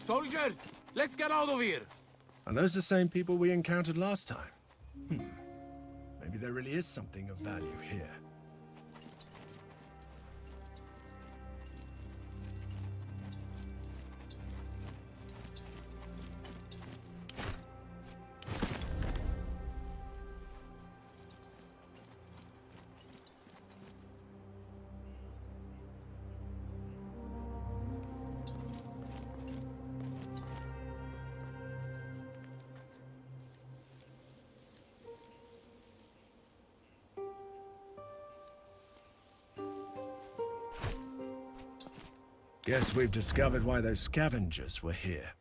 Soldiers, let's get out of here. Are those the same people we encountered last time? Maybe there really is something of value here. Guess we've discovered why those scavengers were here.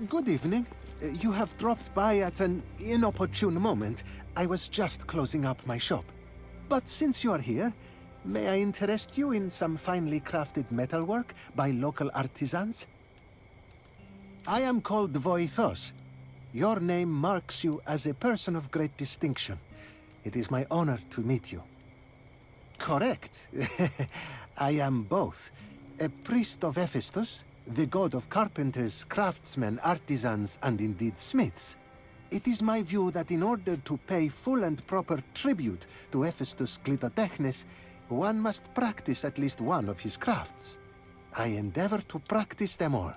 Good evening. You have dropped by at an inopportune moment. I was just closing up my shop. But since you are here, may I interest you in some finely crafted metalwork by local artisans? I am called Voithos. Your name marks you as a person of great distinction. It is my honor to meet you. Correct. I am both. A priest of Hephaestus, the god of carpenters, craftsmen, artisans, and indeed smiths. It is my view that in order to pay full and proper tribute to Hephaestus Klitotechnes, one must practice at least one of his crafts. I endeavor to practice them all.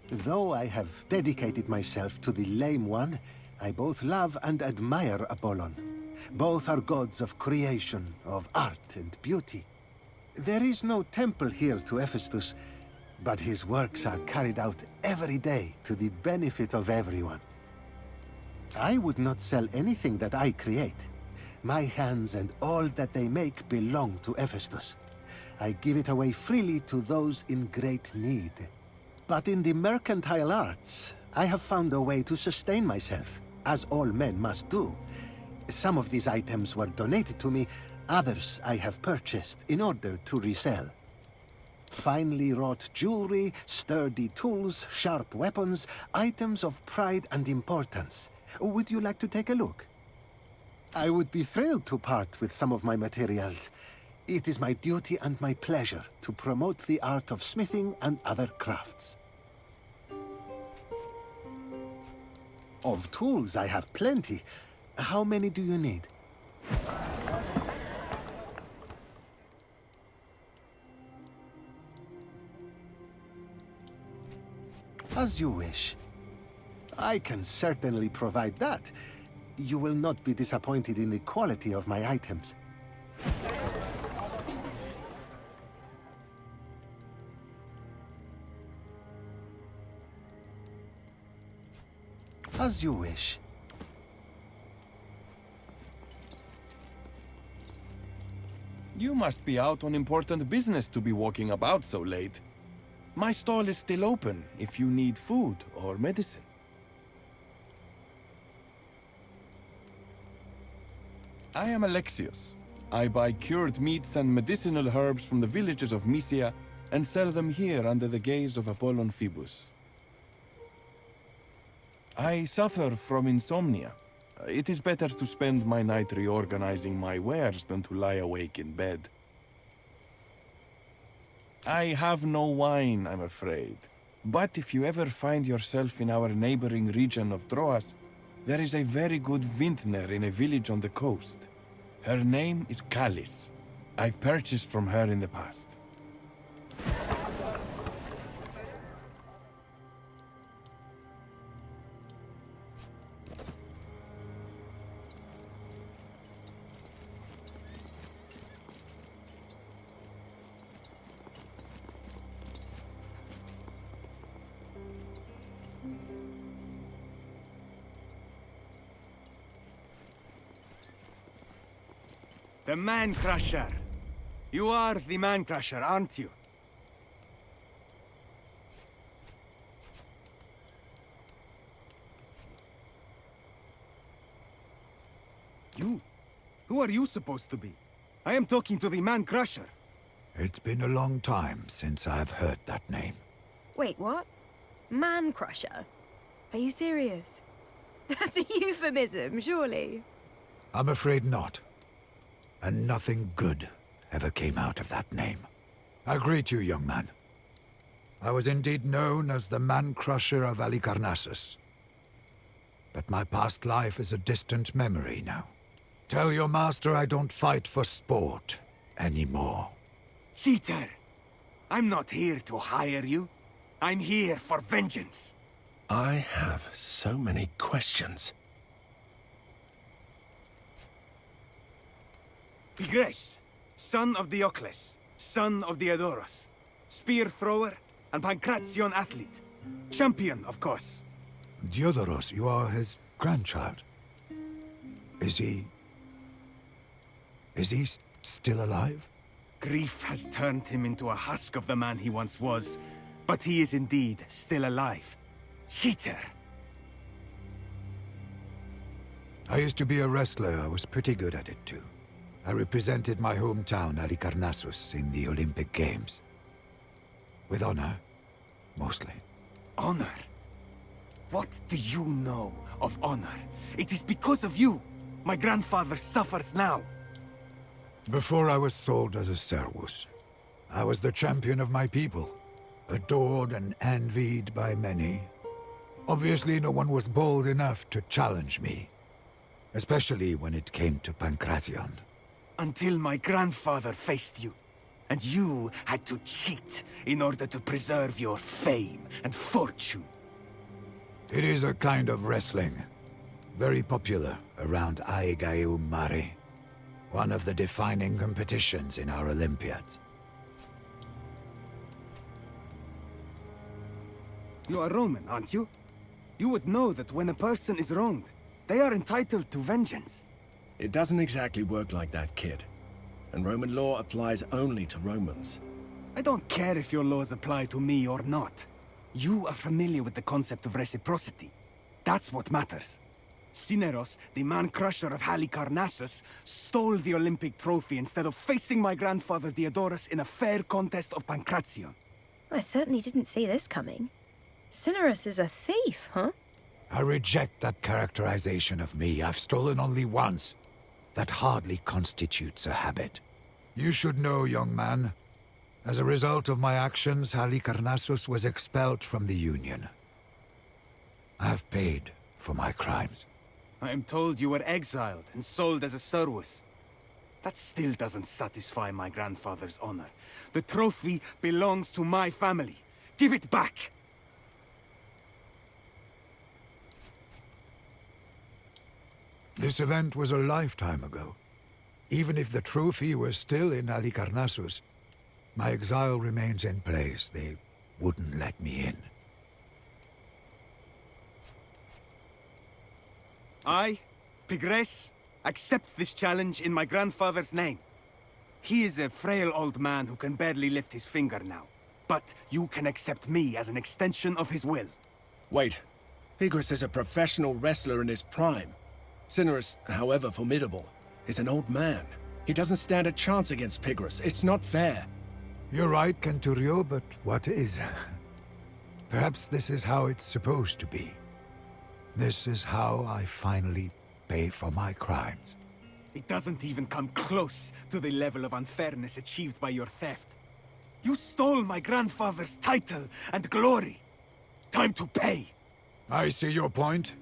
Though I have dedicated myself to the lame one, I both love and admire Apollon. Both are gods of creation, of art and beauty. There is no temple here to Hephaestus, but his works are carried out every day to the benefit of everyone. I would not sell anything that I create. My hands and all that they make belong to Hephaestus. I give it away freely to those in great need. But in the mercantile arts, I have found a way to sustain myself, as all men must do. Some of these items were donated to me, Others I have purchased in order to resell. Finely wrought jewelry, sturdy tools, sharp weapons, items of pride and importance. Would you like to take a look? I would be thrilled to part with some of my materials. It is my duty and my pleasure to promote the art of smithing and other crafts. Of tools, I have plenty. How many do you need? As you wish. I can certainly provide that. You will not be disappointed in the quality of my items. As you wish. You must be out on important business to be walking about so late. My stall is still open if you need food or medicine. I am Alexios. I buy cured meats and medicinal herbs from the villages of Mysia and sell them here under the gaze of Apollon Phoebus. I suffer from insomnia. It is better to spend my night reorganizing my wares than to lie awake in bed. I have no wine, I'm afraid. But if you ever find yourself in our neighboring region of Troas, there is a very good vintner in a village on the coast. Her name is Callis. I've purchased from her in the past. The Man-Crusher. You are the Man-Crusher, aren't you? You? Who are you supposed to be? I am talking to the Man-Crusher. It's been a long time since I've heard that name. Wait, what? Man Crusher? Are you serious? That's a euphemism, surely. I'm afraid not. And nothing good ever came out of that name. I greet you, young man. I was indeed known as the Man-Crusher of Halicarnassus. But my past life is a distant memory now. Tell your master I don't fight for sport anymore. Cheater! I'm not here to hire you. I'm here for vengeance. I have so many questions. Tigres, son of Diocles, son of Diodorus, spear thrower and Pancration athlete. Champion, of course. Diodoros, you are his grandchild. Is he still alive? Grief has turned him into a husk of the man he once was, but he is indeed still alive. Cheater! I used to be a wrestler. I was pretty good at it, too. I represented my hometown, Halicarnassus, in the Olympic Games. With honor, mostly. Honor? What do you know of honor? It is because of you. My grandfather suffers now. Before I was sold as a servus, I was the champion of my people, adored and envied by many. Obviously, no one was bold enough to challenge me, especially when it came to Pancration. Until my grandfather faced you, and you had to cheat in order to preserve your fame and fortune. It is a kind of wrestling, very popular around Aegaeum Mare, one of the defining competitions in our Olympiads. You are Roman, aren't you? You would know that when a person is wronged, they are entitled to vengeance. It doesn't exactly work like that, kid. And Roman law applies only to Romans. I don't care if your laws apply to me or not. You are familiar with the concept of reciprocity. That's what matters. Cineros, the man-crusher of Halicarnassus, stole the Olympic trophy instead of facing my grandfather Diodorus in a fair contest of Pancration. I certainly didn't see this coming. Celeris is a thief, huh? I reject that characterization of me. I've stolen only once. That hardly constitutes a habit. You should know, young man. As a result of my actions, Halicarnassus was expelled from the Union. I have paid for my crimes. I am told you were exiled and sold as a servus. That still doesn't satisfy my grandfather's honor. The trophy belongs to my family. Give it back! This event was a lifetime ago. Even if the trophy were still in Halicarnassus, my exile remains in place. They wouldn't let me in. I, Pigres, accept this challenge in my grandfather's name. He is a frail old man who can barely lift his finger now. But you can accept me as an extension of his will. Wait. Pigris is a professional wrestler in his prime. Cineris, however formidable, is an old man. He doesn't stand a chance against Pigris. It's not fair. You're right, Centurio, but what is? Perhaps this is how it's supposed to be. This is how I finally pay for my crimes. It doesn't even come close to the level of unfairness achieved by your theft. You stole my grandfather's title and glory. Time to pay. I see your point.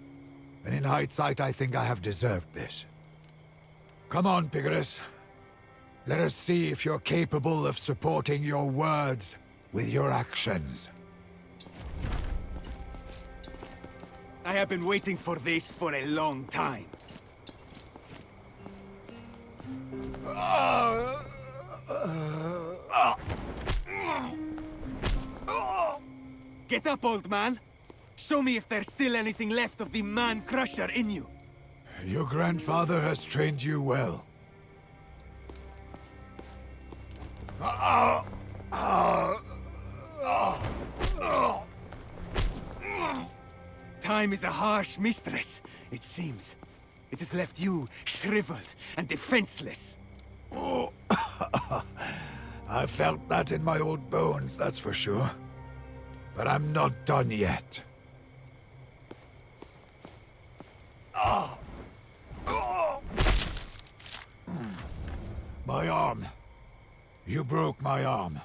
And in hindsight, I think I have deserved this. Come on, Pigris. Let us see if you're capable of supporting your words with your actions. I have been waiting for this for a long time. Get up, old man. Show me if there's still anything left of the man-crusher in you. Your grandfather has trained you well. Time is a harsh mistress, it seems. It has left you shriveled and defenseless. Oh, I felt that in my old bones, that's for sure. But I'm not done yet. My arm. You broke my arm.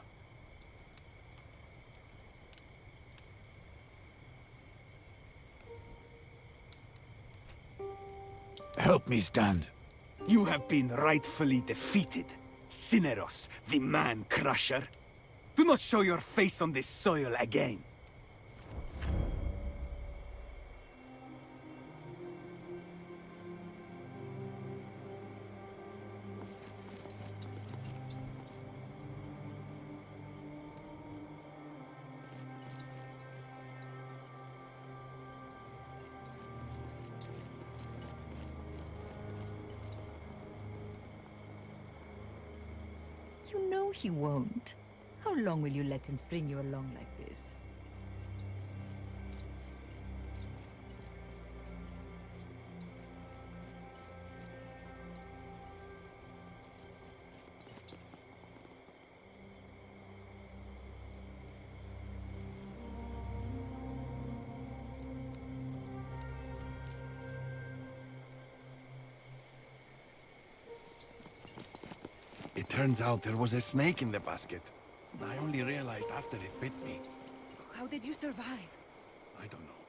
Help me stand. You have been rightfully defeated, Cineros, the man-crusher. Do not show your face on this soil again. You know he won't. How long will you let him string you along like this? It turns out there was a snake in the basket. I only realized after it bit me. How did you survive? I don't know.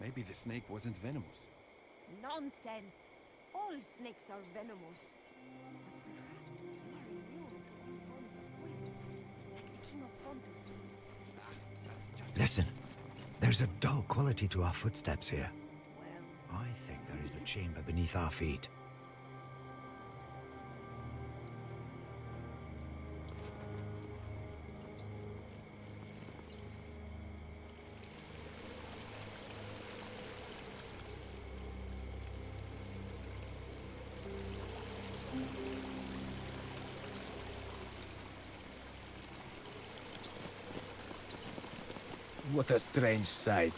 Maybe the snake wasn't venomous. Nonsense! All snakes are venomous. But perhaps you are immune to all forms of poison, like the King of Pontus. Listen, there's a dull quality to our footsteps here. I think there is a chamber beneath our feet. What a strange sight.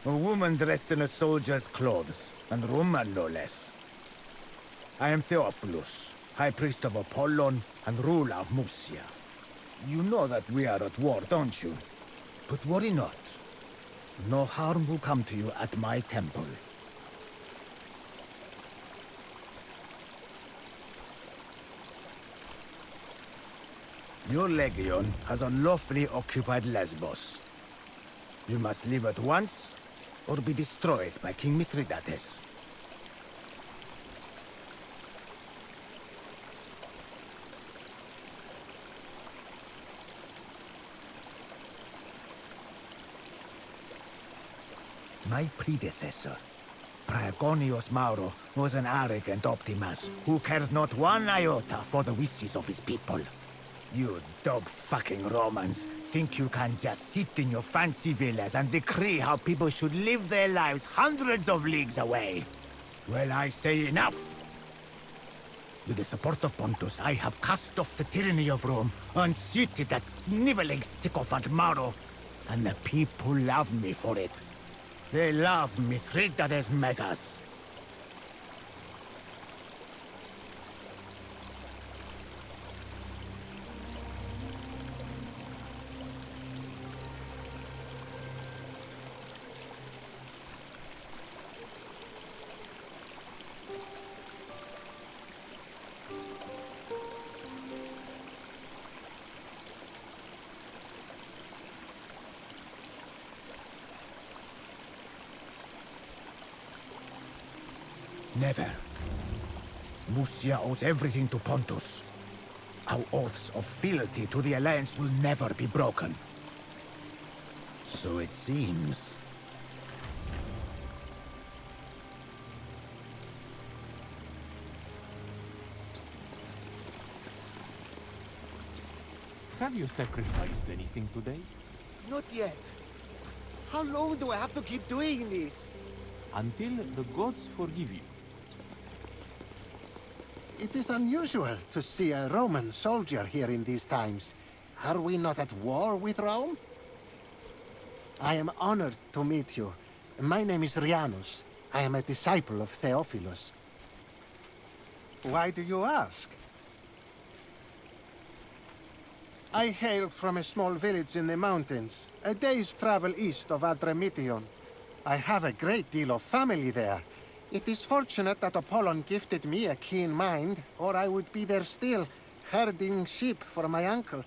A woman dressed in a soldier's clothes, and Roman no less. I am Theophilus, High Priest of Apollon and ruler of Musia. You know that we are at war, don't you? But worry not. No harm will come to you at my temple. Your legion has unlawfully occupied Lesbos. You must leave at once, or be destroyed by King Mithridates. My predecessor, Praegonius Mauro, was an arrogant Optimus who cared not one iota for the wishes of his people. You dog-fucking Romans think you can just sit in your fancy villas and decree how people should live their lives hundreds of leagues away. Well, I say enough! With the support of Pontus, I have cast off the tyranny of Rome, unseated that sniveling sycophant Mauro, and the people love me for it. They love Mithridates Megas. Never. Musia owes everything to Pontus. Our oaths of fealty to the Alliance will never be broken. So it seems. Have you sacrificed anything today? Not yet. How long do I have to keep doing this? Until the gods forgive you. It is unusual to see a Roman soldier here in these times. Are we not at war with Rome? I am honored to meet you. My name is Rhianus. I am a disciple of Theophilus. Why do you ask? I hail from a small village in the mountains, a day's travel east of Adramyttion. I have a great deal of family there. It is fortunate that Apollon gifted me a keen mind, or I would be there still, herding sheep for my uncle.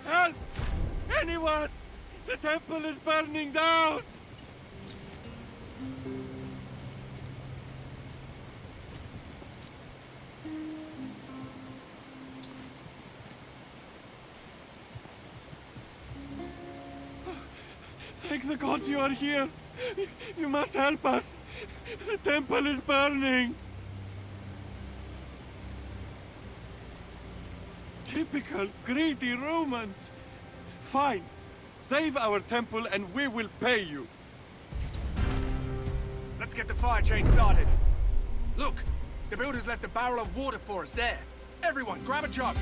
Help! Anyone! The temple is burning down! Thank the gods you are here! You must help us! The temple is burning! Typical greedy Romans! Fine. Save our temple and we will pay you. Let's get the fire chain started. Look, the builders left a barrel of water for us there. Everyone, grab a jug.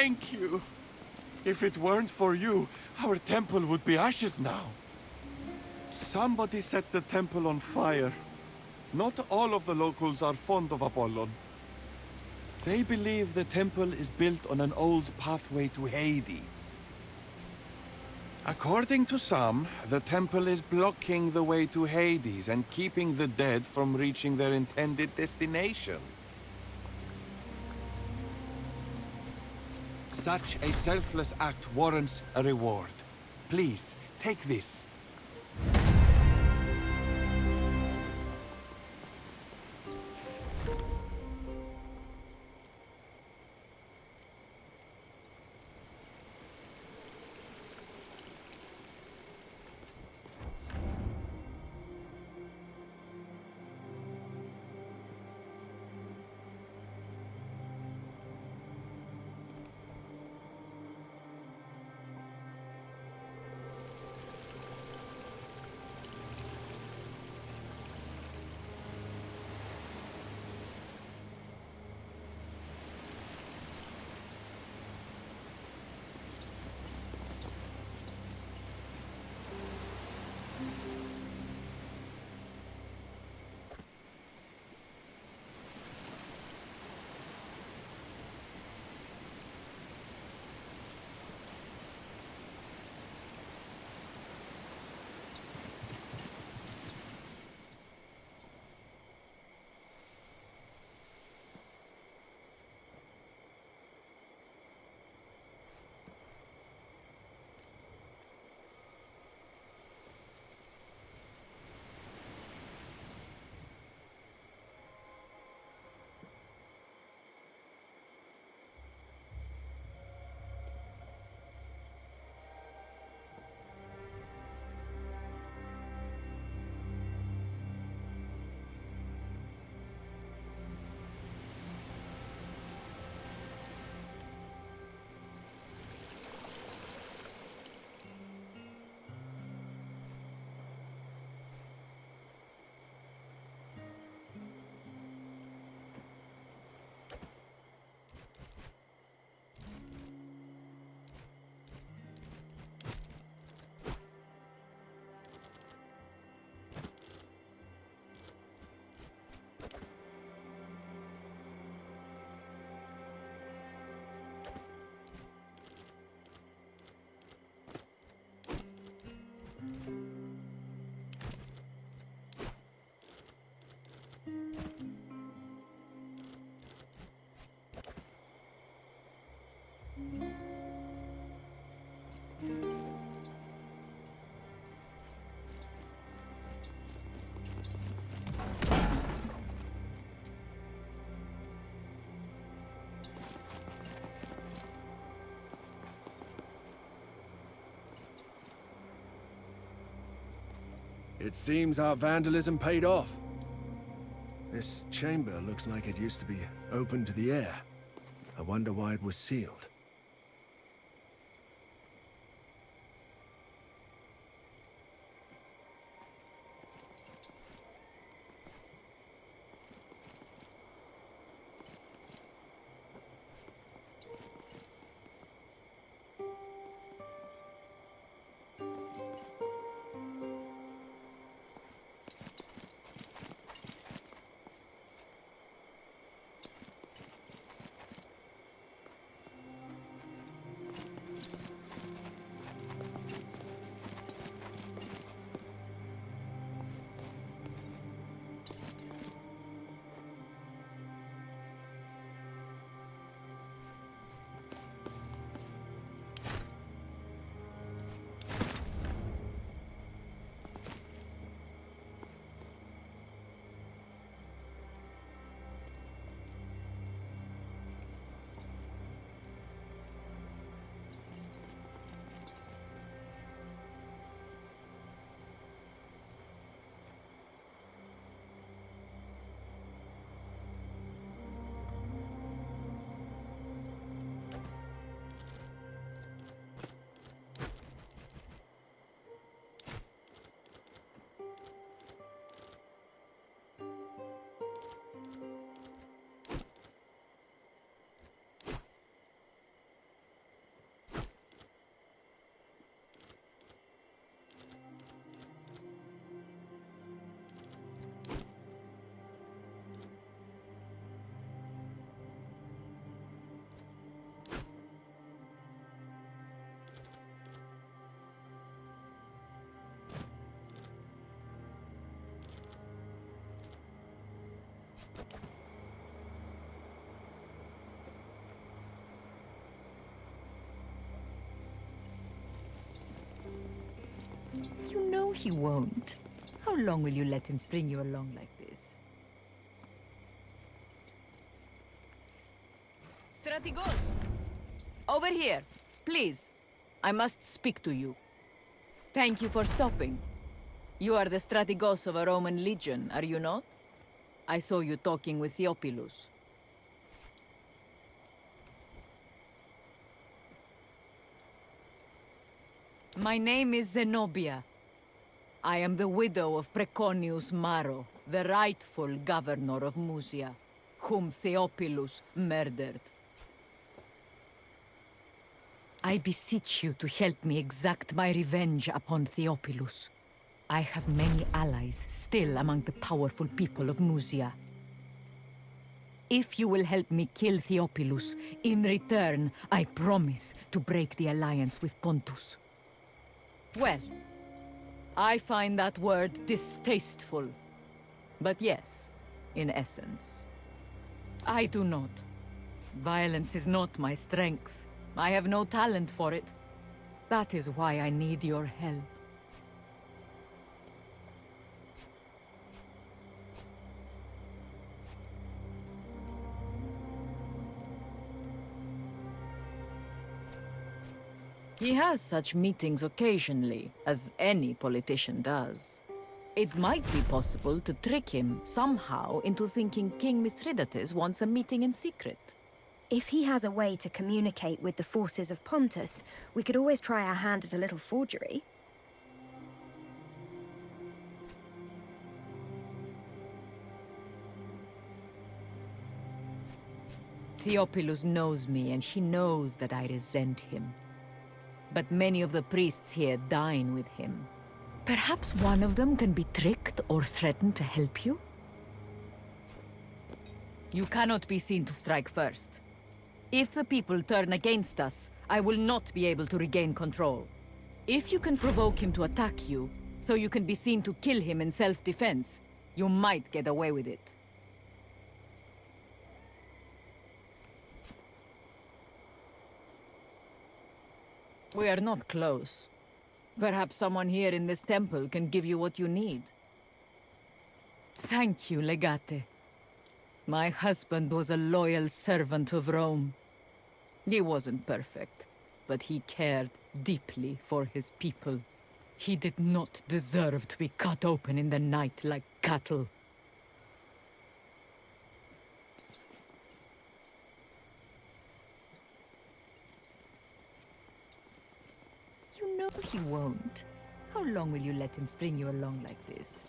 Thank you. If it weren't for you, our temple would be ashes now. Somebody set the temple on fire. Not all of the locals are fond of Apollon. They believe the temple is built on an old pathway to Hades. According to some, the temple is blocking the way to Hades and keeping the dead from reaching their intended destination. Such a selfless act warrants a reward. Please, take this. It seems our vandalism paid off. This chamber looks like it used to be open to the air. I wonder why it was sealed. he won't. How long will you let him string you along like this? Strategos! Over here, please. I must speak to you. Thank you for stopping. You are the Strategos of a Roman legion, are you not? I saw you talking with Theophilus. My name is Zenobia. I am the widow of Preconius Maro, the rightful governor of Musia, whom Theophilus murdered. I beseech you to help me exact my revenge upon Theophilus. I have many allies still among the powerful people of Musia. If you will help me kill Theophilus, in return, I promise to break the alliance with Pontus. Well, I find that word distasteful. But yes, in essence. I do not. Violence is not my strength. I have no talent for it. That is why I need your help. He has such meetings occasionally, as any politician does. It might be possible to trick him somehow into thinking King Mithridates wants a meeting in secret. If he has a way to communicate with the forces of Pontus, we could always try our hand at a little forgery. Theophilus knows me, and he knows that I resent him. But many of the priests here dine with him. Perhaps one of them can be tricked or threatened to help you? You cannot be seen to strike first. If the people turn against us, I will not be able to regain control. If you can provoke him to attack you, so you can be seen to kill him in self-defense, you might get away with it. We are not close. Perhaps someone here in this temple can give you what you need. Thank you, Legate. My husband was a loyal servant of Rome. He wasn't perfect, but he cared deeply for his people. He did not deserve to be cut open in the night like cattle. You know he won't. How long will you let him string you along like this?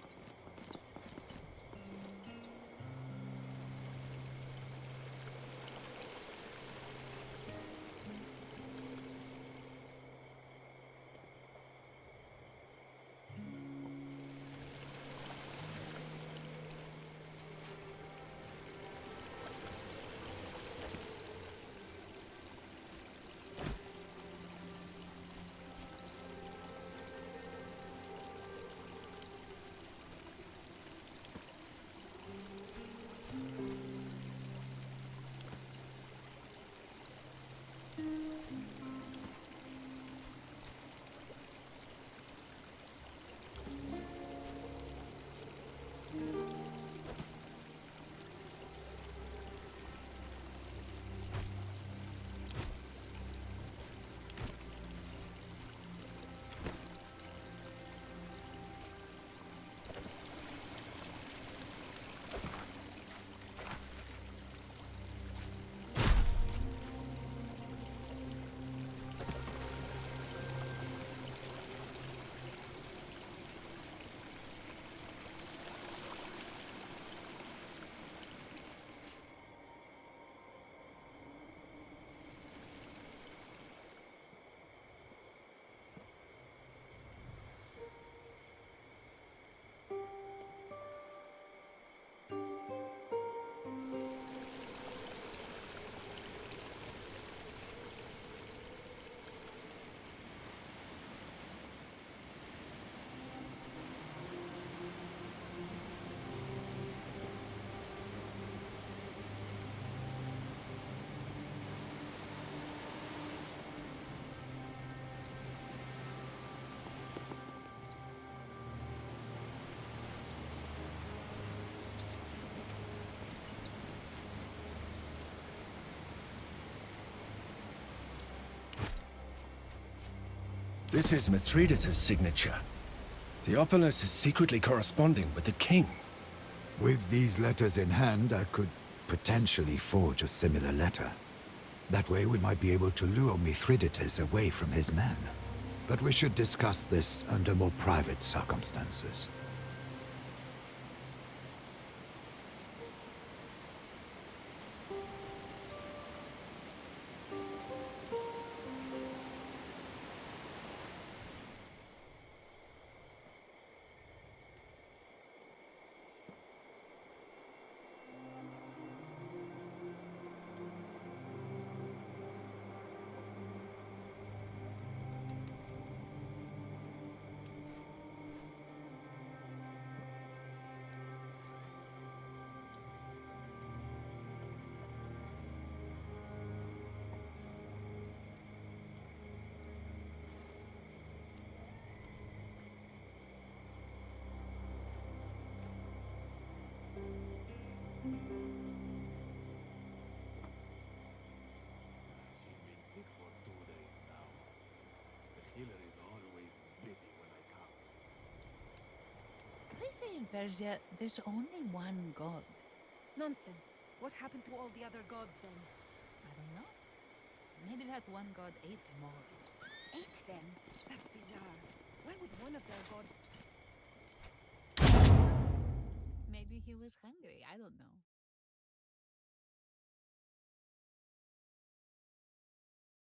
This is Mithridates' signature. Theophilus is secretly corresponding with the king. With these letters in hand, I could potentially forge a similar letter. That way we might be able to lure Mithridates away from his men. But we should discuss this under more private circumstances. They say in Persia there's only one god. Nonsense. What happened to all the other gods then? I don't know. Maybe that one god ate them all. Ate them? That's bizarre. Why would one of their gods... Maybe he was hungry, I don't know.